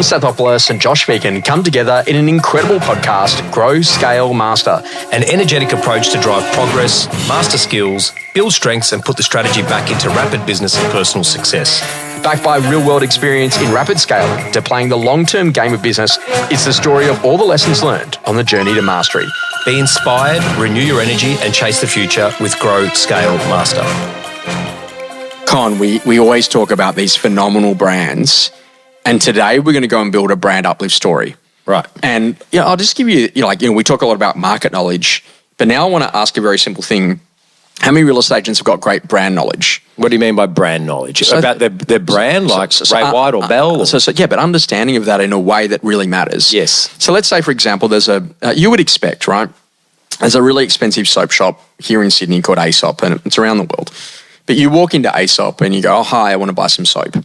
Stathopoulos and Josh Phegan come together in an incredible podcast, Grow, Scale, Master. An energetic approach to drive progress, master skills, build strengths and put the strategy back into rapid business and personal success. Backed by real-world experience in rapid scaling to playing the long-term game of business, it's the story of all the lessons learned on the journey to mastery. Be inspired, renew your energy and chase the future with Grow, Scale, Master. Con, we always talk about these phenomenal brands. And today we're going to go and build a brand uplift story. Right. And I'll just give you, we talk a lot about market knowledge, but now I want to ask a very simple thing. How many real estate agents have got great brand knowledge? What do you mean by brand knowledge? So about their brand, Ray White or Bell? But understanding of that in a way that really matters. Yes. So let's say, for example, there's you would expect, right? There's a really expensive soap shop here in Sydney called Aesop, and it's around the world. But you walk into Aesop and you go, oh, hi, I want to buy some soap.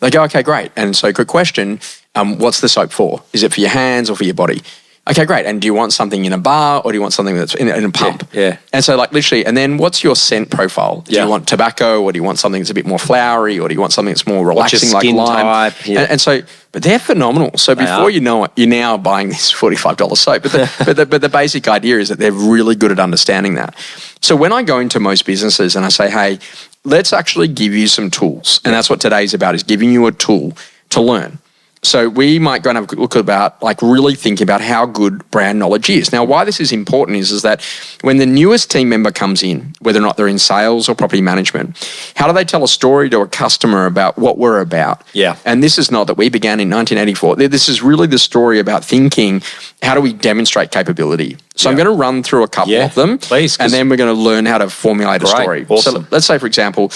They go, okay, great. And so quick question, what's the soap for? Is it for your hands or for your body? Okay, great. And do you want something in a bar or do you want something that's in a pump? Yeah. And so literally, and then what's your scent profile? Do you want tobacco or do you want something that's a bit more flowery or do you want something that's more relaxing like lime? Type? Yeah. And so, but they're phenomenal. So before you know it, you're now buying this $45 soap. But the basic idea is that they're really good at understanding that. So when I go into most businesses and I say, hey, let's actually give you some tools. And that's what today's about, is giving you a tool to learn. So we might go and have a look about really thinking about how good brand knowledge is. Now, why this is important is that when the newest team member comes in, whether or not they're in sales or property management, how do they tell a story to a customer about what we're about? Yeah. And this is not that we began in 1984. This is really the story about thinking, how do we demonstrate capability? So I'm going to run through a couple of them, please, and then we're going to learn how to formulate a story. Awesome. So let's say, for example,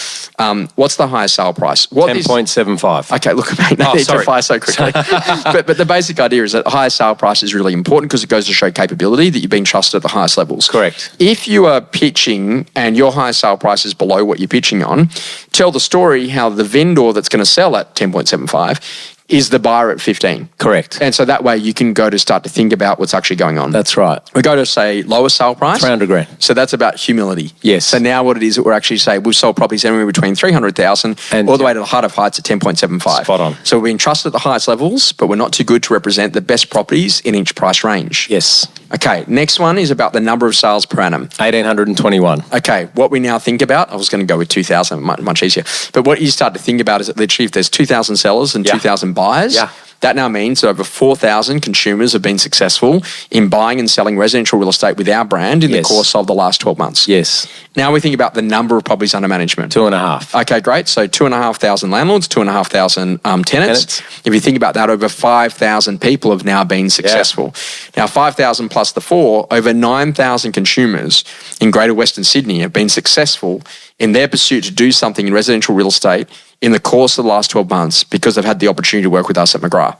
what's the highest sale price? 10.75. Okay, look, mate, no need to fire so quickly. but the basic idea is that highest sale price is really important because it goes to show capability that you've been trusted at the highest levels. Correct. If you are pitching and your highest sale price is below what you're pitching on, tell the story how the vendor that's going to sell at 10.75 is the buyer at 15. Correct. And so that way you can go to start to think about what's actually going on. That's right. We go to, say, lower sale price. 300 grand. So that's about humility. Yes. So now what it is that we're actually saying, we've sold properties anywhere between 300,000 all the way to the heart of heights at 10.75. Spot on. So we're being trusted at the highest levels, but we're not too good to represent the best properties in each price range. Yes. Okay, next one is about the number of sales per annum. 1,821. Okay, what we now think about, I was going to go with 2,000, much easier. But what you start to think about is that literally if there's 2,000 sellers and 2,000 buyers, that now means that over 4,000 consumers have been successful in buying and selling residential real estate with our brand in the course of the last 12 months. Yes. Now we think about the number of properties under management. 2.5. Okay, great. So 2,500 landlords, 2,500 tenants. If you think about that, over 5,000 people have now been successful. Now 5,000 plus the 4, over 9,000 consumers in Greater Western Sydney have been successful in their pursuit to do something in residential real estate in the course of the last 12 months because they've had the opportunity to work with us at McGrath.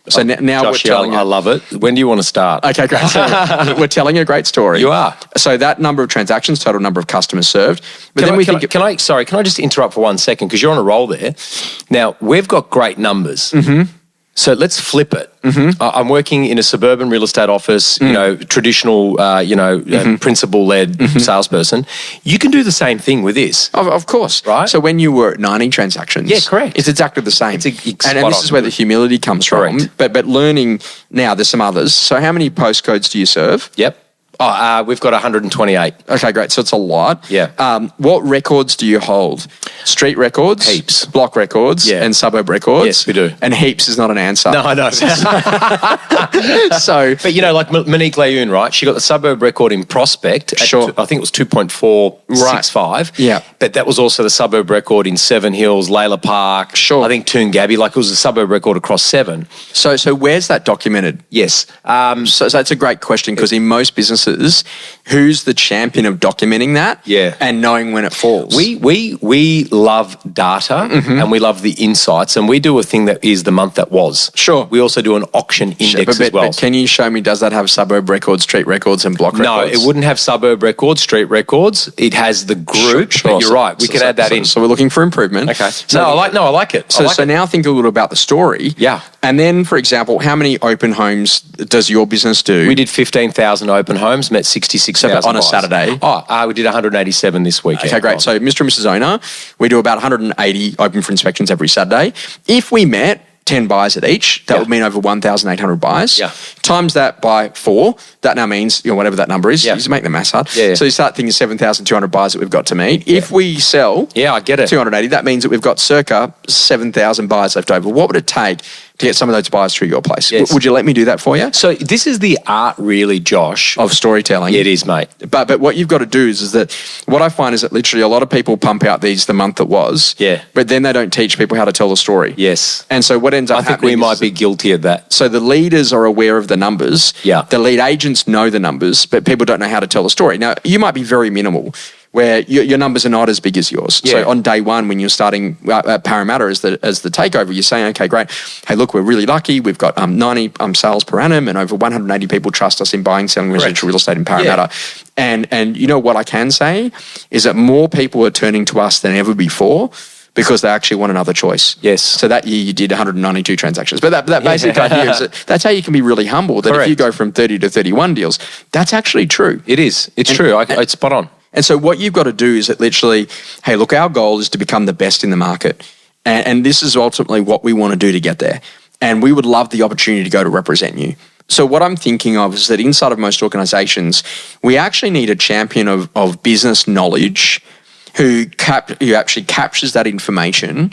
So now Josh, we're telling I love it. When do you want to start? Okay, great. So we're telling a great story. You are. So that number of transactions, total number of customers served. But Can I just interrupt for 1 second because you're on a roll there. Now, we've got great numbers. So let's flip it. I'm working in a suburban real estate office, traditional, principal-led salesperson. You can do the same thing with this. Of course. Right? So when you were at 90 transactions. Yeah, correct. It's exactly the same. And this is where the humility comes from. Correct. But learning, now there's some others. So how many postcodes do you serve? Yep. We've got 128. Okay, great. So it's a lot. Yeah. What records do you hold? Street records? Heaps. Block records? Yeah. And suburb records? Yes, we do. And heaps is not an answer. No, I know. So, but like Monique Lejeune, right? She got the suburb record in Prospect. At I think it was 2.465. Yeah. But that was also the suburb record in Seven Hills, Layla Park. Sure. I think Toongabbie. Like it was a suburb record across 7. So where's that documented? Yes. So that's a great question because in most businesses, who's the champion of documenting that? Yeah. And knowing when it falls? We love data and we love the insights, and we do a thing that is the month that was. Sure. We also do an auction index as well. But can you show me, does that have suburb records, street records and block records? No, it wouldn't have suburb records, street records. It has the group. Sure. But you're right. We could add that in. So we're looking for improvement. Okay. So I like it. So now think a little about the story. Yeah. And then, for example, how many open homes does your business do? We did 15,000 open homes, met 66,000 on a Saturday. We did 187 this weekend. Okay, great. So Mr. and Mrs. Owner, We do about 180 open for inspections every Saturday. If we met 10 buyers at each, that would mean over 1,800 buyers. Yeah. Times that by 4, that now means, whatever that number is, you just make the maths hard. Yeah. So you start thinking 7,200 buyers that we've got to meet. If we sell I get it. 280, that means that we've got circa 7,000 buyers left over. What would it take to get some of those buyers through your place? Yes. Would you let me do that for you? So this is the art, really, Josh. Of storytelling. Yeah, it is, mate. But what you've got to do is that what I find is that literally a lot of people pump out these the month that was. Yeah. But then they don't teach people how to tell the story. Yes. And so what ends up happening I think we might be guilty of that. So the leaders are aware of the numbers. Yeah. The lead agents know the numbers, but people don't know how to tell the story. Now, you might be very minimal, where your numbers are not as big as yours. Yeah. So on day one, when you're starting at Parramatta as the takeover, you're saying, okay, great. Hey, look, we're really lucky. We've got 90 sales per annum, and over 180 people trust us in buying, selling residential real estate in Parramatta. Yeah. And you know what I can say is that more people are turning to us than ever before, because they actually want another choice. Yes. So that year you did 192 transactions. But that basic idea is that's how you can be really humble. That Correct. if you go from 30 to 31 deals, that's actually true. It is. It's true. It's spot on. And so what you've got to do is that literally, hey, look, our goal is to become the best in the market. And this is ultimately what we want to do to get there. And we would love the opportunity to go to represent you. So what I'm thinking of is that inside of most organizations, we actually need a champion of business knowledge who actually captures that information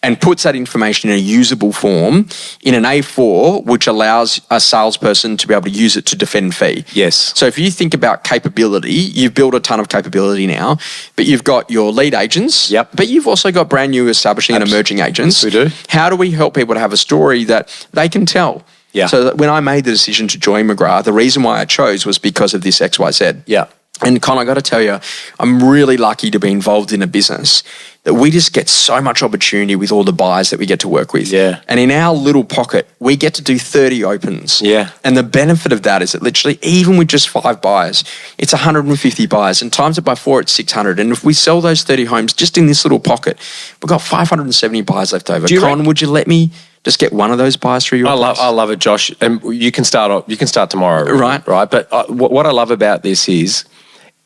and puts that information in a usable form in an A4, which allows a salesperson to be able to use it to defend fee. Yes. So if you think about capability, you've built a ton of capability now, but you've got your lead agents, but you've also got brand new establishing and emerging agents. We do. How do we help people to have a story that they can tell? Yeah. So that when I made the decision to join McGrath, the reason why I chose was because of this XYZ. Yeah. And Con, I got to tell you, I'm really lucky to be involved in a business that we just get so much opportunity with all the buyers that we get to work with. Yeah. And in our little pocket, we get to do 30 opens. Yeah. And the benefit of that is that literally, even with just 5 buyers, it's 150 buyers, and times it by 4, it's 600. And if we sell those 30 homes just in this little pocket, we've got 570 buyers left over. Con, would you let me just get one of those buyers through your place? I love it, Josh. And you can start tomorrow. Right. But what I love about this is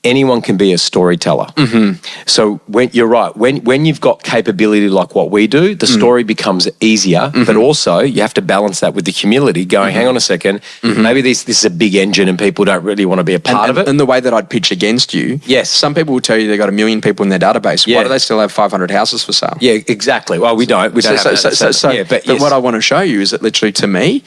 anyone can be a storyteller. Mm-hmm. So you're right, when you've got capability like what we do, the story becomes easier, but also you have to balance that with the humility, going, hang on a second, maybe this is a big engine and people don't really want to be a part of it. And the way that I'd pitch against you, yes, some people will tell you they've got 1 million people in their database. Why do they still have 500 houses for sale? Yeah, exactly. Well, we don't. But what I want to show you is that literally to me,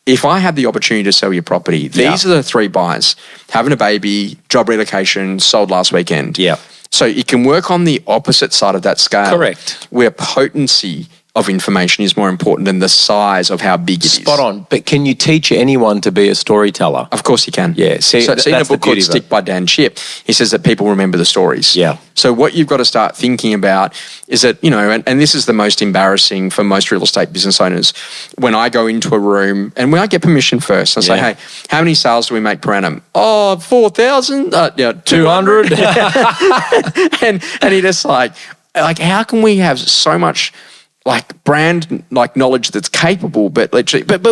if I had the opportunity to sell your property, these are the 3 buyers: having a baby, job relocation, sold last weekend. Yeah. So it can work on the opposite side of that scale. Correct. Where potency of information is more important than the size of how big it is. Spot on. But can you teach anyone to be a storyteller? Of course you can. Yeah. See, so in a book called Stick by Dan Chip, he says that people remember the stories. Yeah. So what you've got to start thinking about is that, and this is the most embarrassing for most real estate business owners, when I go into a room and when I get permission first, I say, hey, how many sales do we make per annum? Oh, 4,000? 200. and he just like, how can we have so much brand knowledge that's capable, but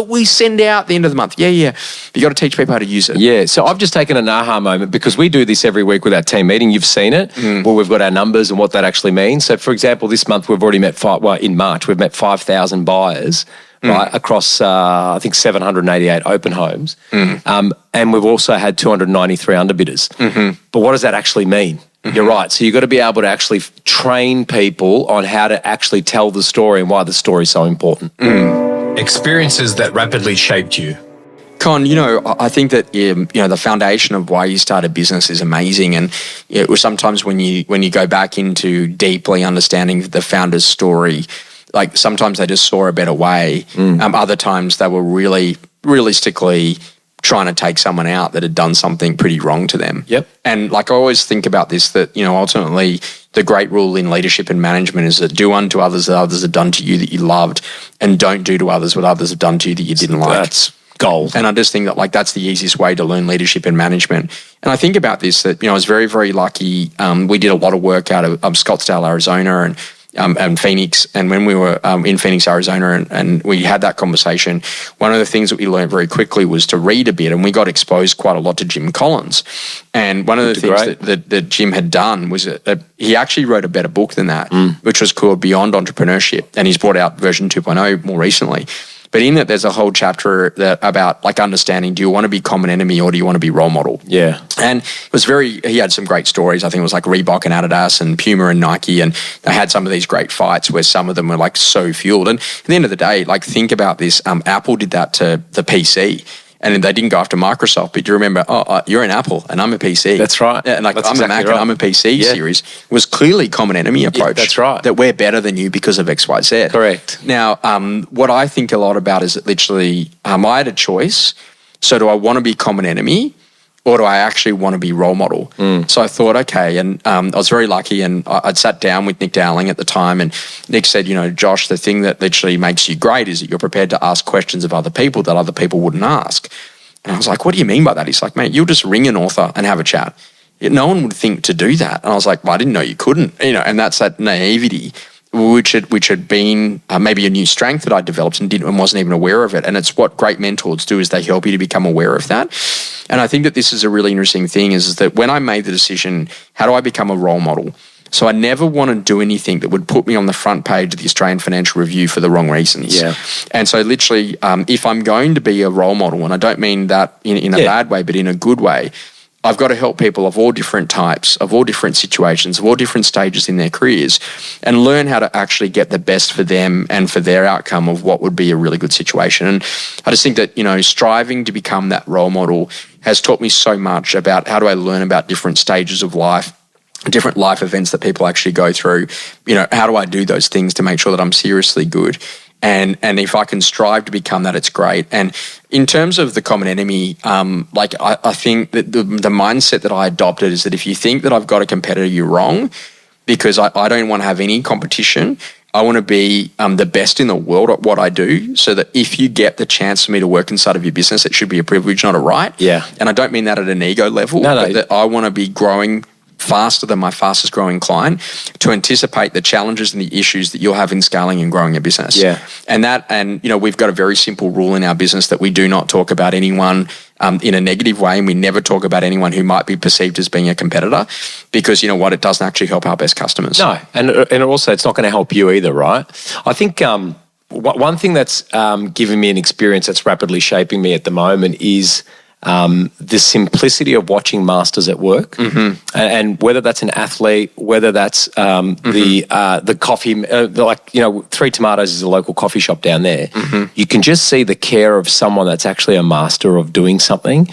we send out the end of the month. Yeah. You got to teach people how to use it. Yeah. So I've just taken an aha moment because we do this every week with our team meeting. You've seen it, where we've got our numbers and what that actually means. So, for example, this month we've already met in March we've met 5,000 buyers. Right, across, I think, 788 open homes. And we've also had 293 underbidders. But what does that actually mean? You're right. So you've got to be able to actually train people on how to actually tell the story and why the story is so important. Experiences that rapidly shaped you. Con, I think that the foundation of why you start a business is amazing, and sometimes when you go back into deeply understanding the founder's story, sometimes they just saw a better way. Other times they were really realistically trying to take someone out that had done something pretty wrong to them. Yep. And I always think about this, that, ultimately the great rule in leadership and management is that do unto others that others have done to you that you loved, and don't do to others what others have done to you that you didn't like. That's gold. And I just think that that's the easiest way to learn leadership and management. And I think about this, that, I was very, very lucky. We did a lot of work out of Scottsdale, Arizona, and Phoenix. And when we were in Phoenix, Arizona, and we had that conversation, one of the things that we learned very quickly was to read a bit, and we got exposed quite a lot to Jim Collins. And one of the things that Jim had done was he actually wrote a better book than that, which was called Beyond Entrepreneurship. And he's brought out version 2.0 more recently. But in it, there's a whole chapter about like understanding, do you want to be common enemy or do you want to be role model? Yeah. And it was he had some great stories. I think it was like Reebok and Adidas and Puma and Nike. And they had some of these great fights where some of them were like so fueled. And at the end of the day, like think about this. Apple did that to the PC. And they didn't go after Microsoft, but you remember, you're an Apple and I'm a PC. That's right. Yeah, and like that's I'm a Mac and I'm a PC series was clearly common enemy approach. That's right. That we're better than you because of X, Y, Z. Correct. Now, what I think a lot about is that literally I had a choice. So do I want to be common enemy or do I actually want to be role model? So I thought, okay, and I was very lucky, and I'd sat down with Nick Dowling at the time, and Nick said, Josh, the thing that literally makes you great is that you're prepared to ask questions of other people that other people wouldn't ask. And I was like, what do you mean by that? He's like, mate, you'll just ring an author and have a chat. No one would think to do that. And I was like, well, I didn't know you couldn't, and that's that naivety, which had been maybe a new strength that I developed and wasn't even aware of it. And it's what great mentors do, is they help you to become aware of that. And I think that this is a really interesting thing, is that when I made the decision, how do I become a role model? So I never want to do anything that would put me on the front page of the Australian Financial Review for the wrong reasons. Yeah. And so literally, if I'm going to be a role model, and I don't mean that in a bad way, but in a good way, I've got to help people of all different types, of all different situations, of all different stages in their careers, and learn how to actually get the best for them and for their outcome of what would be a really good situation. And I just think that, striving to become that role model has taught me so much about how do I learn about different stages of life, different life events that people actually go through. How do I do those things to make sure that I'm seriously good? And if I can strive to become that, it's great. And in terms of the common enemy, I think that the mindset that I adopted is that if you think that I've got a competitor, you're wrong, because I don't want to have any competition. I want to be the best in the world at what I do, so that if you get the chance for me to work inside of your business, it should be a privilege, not a right. Yeah. And I don't mean that at an ego level, but that I want to be growing faster than my fastest growing client, to anticipate the challenges and the issues that you'll have in scaling and growing your business. Yeah. And we've got a very simple rule in our business that we do not talk about anyone in a negative way, and we never talk about anyone who might be perceived as being a competitor, because it doesn't actually help our best customers. No, and also it's not going to help you either, right? I think one thing that's given me an experience that's rapidly shaping me at the moment is the simplicity of watching masters at work, and whether that's an athlete, whether that's the coffee, Three Tomatoes is a local coffee shop down there. You can just see the care of someone that's actually a master of doing something,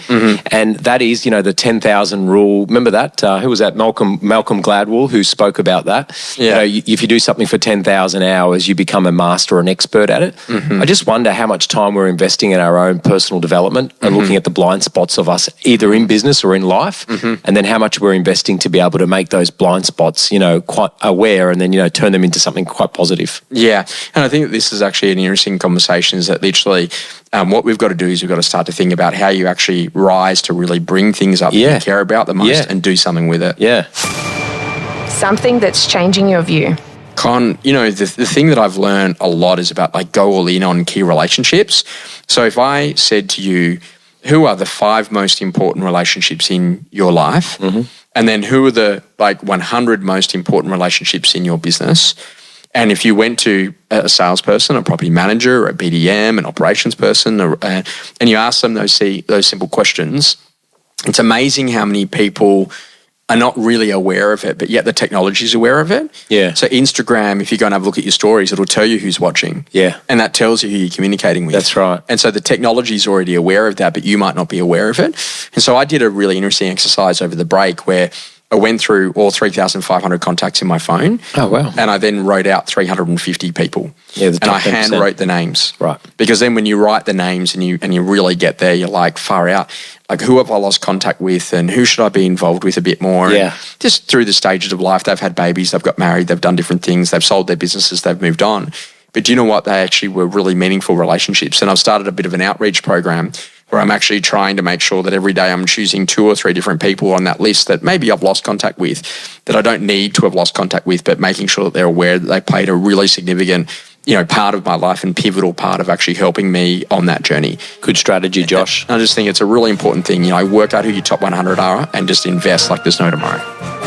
and that is, the 10,000 rule. Remember that? Who was that? Malcolm Gladwell, who spoke about that. Yeah. If you do something for 10,000 hours, you become a master or an expert at it. I just wonder how much time we're investing in our own personal development and looking at the blind spots of us, either in business or in life, and then how much we're investing to be able to make those blind spots, quite aware, and then, turn them into something quite positive. Yeah. And I think that this is actually an interesting conversation, is that literally what we've got to do is we've got to start to think about how you actually rise to really bring things up that you care about the most and do something with it. Yeah. Something that's changing your view. Con, the thing that I've learned a lot is about go all in on key relationships. So if I said to you, who are the 5 most important relationships in your life? And then who are the 100 most important relationships in your business? And if you went to a salesperson, a property manager, or a BDM, an operations person, and you ask them those simple questions, it's amazing how many people are not really aware of it, but yet the technology is aware of it. Yeah. So Instagram, if you go and have a look at your stories, it'll tell you who's watching. Yeah. And that tells you who you're communicating with. That's right. And so the technology is already aware of that, but you might not be aware of it. And so I did a really interesting exercise over the break where I went through all 3,500 contacts in my phone. Oh, wow. And I then wrote out 350 people. Yeah, and I hand wrote the names. Right. Because then when you write the names and you really get there, you're like, far out. Who have I lost contact with, and who should I be involved with a bit more? Yeah. And just through the stages of life, they've had babies, they've got married, they've done different things, they've sold their businesses, they've moved on. But do you know what? They actually were really meaningful relationships. And I've started a bit of an outreach program where I'm actually trying to make sure that every day I'm choosing 2 or 3 different people on that list that maybe I've lost contact with, that I don't need to have lost contact with, but making sure that they're aware that they played a really significant, part of my life and pivotal part of actually helping me on that journey. Good strategy, Josh. I just think it's a really important thing. Work out who your top 100 are and just invest like there's no tomorrow.